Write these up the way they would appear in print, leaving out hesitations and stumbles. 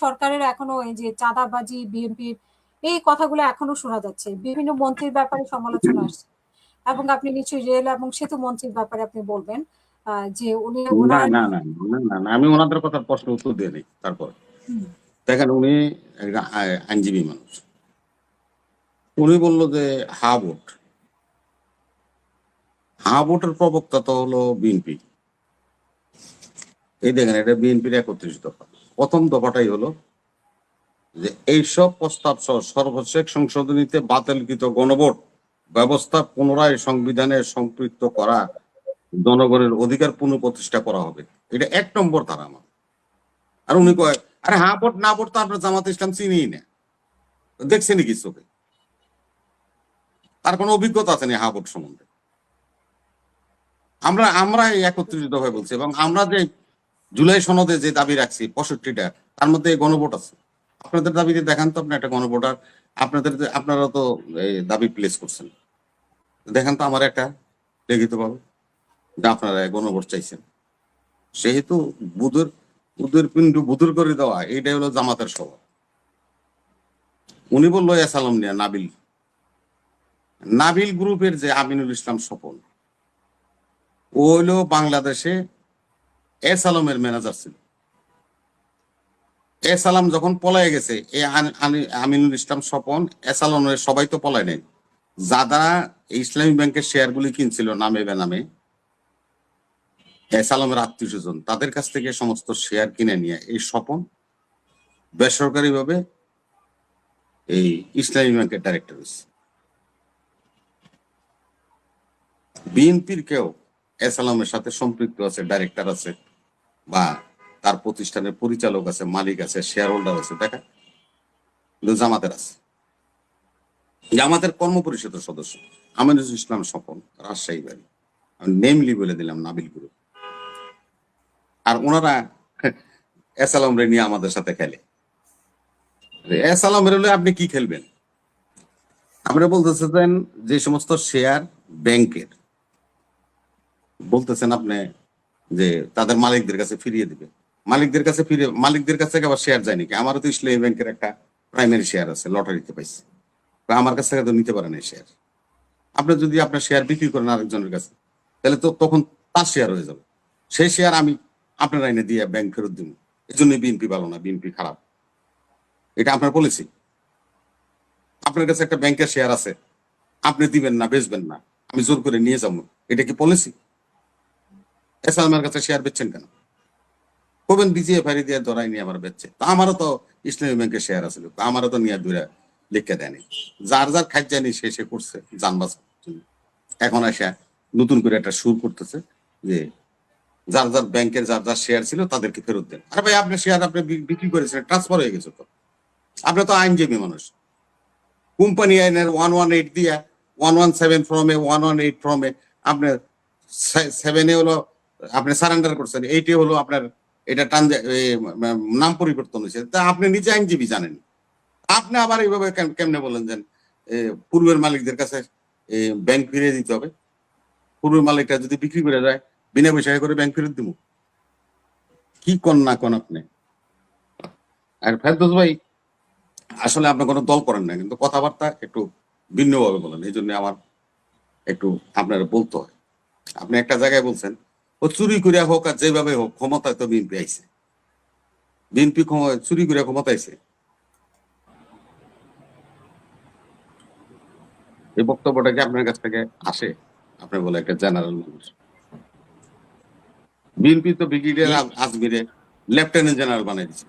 সরকারের এখনো এই যে চাঁদাবাজি বিএনপির এই কথাগুলো এখনো শোনা যাচ্ছে, বিভিন্ন মন্ত্রীর ব্যাপারে সমালোচনা আসছে, এবং আপনি নিশ্চয়ই রেল এবং সেতু মন্ত্রীর ব্যাপারে আপনি বলবেন যে উনি না ওনারা না না না না না, আমি ওনাদের কথা প্রশ্ন উত্তর দিয়ে দিই। তারপর দেখেন, উনি একজন আইনজীবী মানুষ। উনি বললো যে হা ভোট, হা ভোটের প্রবক্তা তো হলো বিএনপি। এই দেখেন, এটা বিএনপির 31 দফা। প্রথম দফাটাই হলো যে এইসব প্রস্তাব সহ সর্বশেষ সংশোধনীতে বাতিলকৃত গণভোট ব্যবস্থা পুনরায় সংবিধানে সম্পৃক্ত করা, জনগণের অধিকার পুনঃপ্রতিষ্ঠা করা হবে। এটা 1 নম্বর ধারা আমার। আর উনি কয়, আরে হা ভোট না ভোট তো আপনার জামাত ইসলাম চিনিই না, দেখছেনি কি চোখে? তার কোনো অভিজ্ঞতা আছে না হা ভোট সম্বন্ধে? আমরা আমরা এই 31 দফায় বলছি, এবং আমরা যে জুলাই সনদে যে দাবি রাখছি 65টা, তার মধ্যে গণভোট আছে। আপনাদের দাবিতে দেখান তো আপনি একটা গণভোটার, আপনারা তো এই দাবি প্লেস করছেন, দেখান তো আমার একটা লিখিত পাবো যে আপনারা গণভোট চাইছেন। সেহেতু বুধের পিন্ডু বুধুর করে দেওয়া, এইটাই হলো জামাতের স্বভাব। উনি বললো এসালাম নিয়া নাবিল গ্রুপের যে আমিনুল ইসলাম স্বপন, ও হইলো বাংলাদেশে এসালামের ম্যানেজার ছিল। এসালাম যখন পলায় গেছে, এই আমিনুল ইসলাম স্বপন, এসালামের সবাই তো পলায় নেই, যারা ইসলামী ব্যাংকের শেয়ার গুলি কিনছিল নামে বেনামে, এসালামের আত্মীয় স্বজন, তাদের কাছ থেকে সমস্ত শেয়ার কিনে নিয়ে এই স্বপন বেসরকারি ভাবে এই ইসলামী ব্যাংকের ডাইরেক্টর হয়েছে। বিএনপির কেউ এসালামের সাথে সম্পৃক্ত আছে, ডাইরেক্টর আছে, বা তার প্রতিষ্ঠানের পরিচালক আছে, মালিক আছে, শেয়ার হোল্ডার আছে, দেখা? কিন্তু জামাতের আছে। জামাতের কর্ম পরিষদের সদস্য আমিনুল ইসলাম স্বপন, রাজশাহী বাড়ি, আমি নেমলি বলে দিলাম, নাবিল গ্রুপ। আর ওনারা এসালাম রে নিয়ে আমাদের সাথে খেলে। এসালাম হলে আপনি কি খেলবেন? আমরা বলতেছেন যে সমস্ত শেয়ার ব্যাংকের, বলতেছেন আপনি যে তাদের মালিকদের কাছে ফিরিয়ে দিবে। মালিকদের কাছে আবার শেয়ার যায় নাকি? আমারও তো ইসলামী ব্যাংকের একটা প্রাইমারি শেয়ার আছে, লটারিতে পাইছি, আমার কাছ থেকে তো নিতে পারেন এই শেয়ার। আপনি যদি আপনার শেয়ার বিক্রি করেন আরেকজনের কাছে, তাহলে তো তখন তার শেয়ার হয়ে যাবে। সেই শেয়ার আমি আপনার আইনে দিয়ে ব্যাংক ফেরত দিব। এই জন্য বিএনপি ভালো না, বিএনপি খারাপ, এটা আপনার পলিসি। আপনার কাছে একটা ব্যাংকের শেয়ার আছে, আপনি দিবেন না, বেচবেন না, আমি জোর করে নিয়ে যাবো, এটা কি পলিসি? এসালামের কাছে শেয়ার বেচছেন কেন? কবেন বিজিএ ফারি দিয়ে ধরাই নিয়ে আমার বেচছে। তা আমারও তো ইসলামী ব্যাংকের শেয়ার আছে, আমারও তো নিয়ে দূরে লিখে দেয়নি। যার যার খাদ্য জানি সে করছে জানবাস। এখন এসে নতুন করে একটা সুর করতেছে যে যার যার ব্যাংকের যার যার শেয়ার ছিল তাদেরকে ফেরত দেন। আরে ভাই, আপনার শেয়ার আপনি বিক্রি করেছেন, ট্রান্সফার হয়ে গেছে তো। আপনি তো আইনজীবী মানুষ, কোম্পানি আইনের 118 দিয়া 117 ফর্মে 118 ফর্মে আপনার 7 হলো আপনি সারেন্ডার করছেন, 8 হলো আপনার এটা নাম পরিবর্তন হয়েছে। তা আপনি নিজে আইনজীবী জানেন, আপনি আবার এইভাবে কেমনে বলেন যে পূর্বের মালিকদের কাছে ব্যাংক ফিরিয়ে দিতে হবে? পূর্বের মালিকটা যদি বিক্রি করে যায়, বিনা পয়সায় করে ব্যাংক ফেরত দিব? কি কন না কন আপনি? আর ফেরদৌস ভাই, আসলে আপনি কোনো দল করেন না, কিন্তু কথাবার্তা একটু ভিন্নভাবে বলেন, এই জন্য আমার একটু আপনারা বলতে হয়। আপনি একটা জায়গায় বলছেন ও চুরি করে হোক আর যেভাবে হোক ক্ষমতায় তো বিএনপি আইছে। বিএনপি চুরি করে ক্ষমতা আইছে? এই বক্তব্যটা কি আপনার কাছ থেকে আসে? আপনি বলে একটা জেনারেল মানুষ। বিএনপি তো ব্রিগেডিয়ার আজমিরে লেফটেন্যান্ট জেনারেল বানাই দিচ্ছে,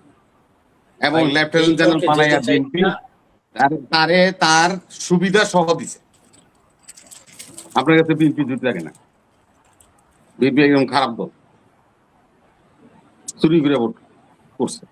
এবং লেফটেন্যান্ট জেনারেল বানাইয়া বিএনপি তারে তার সুবিধা সহ দিছে। আপনার কাছে বিএনপি জুত লাগে না? বিএনপি একদম খারাপ দল, চুরি করে ভোট করছে।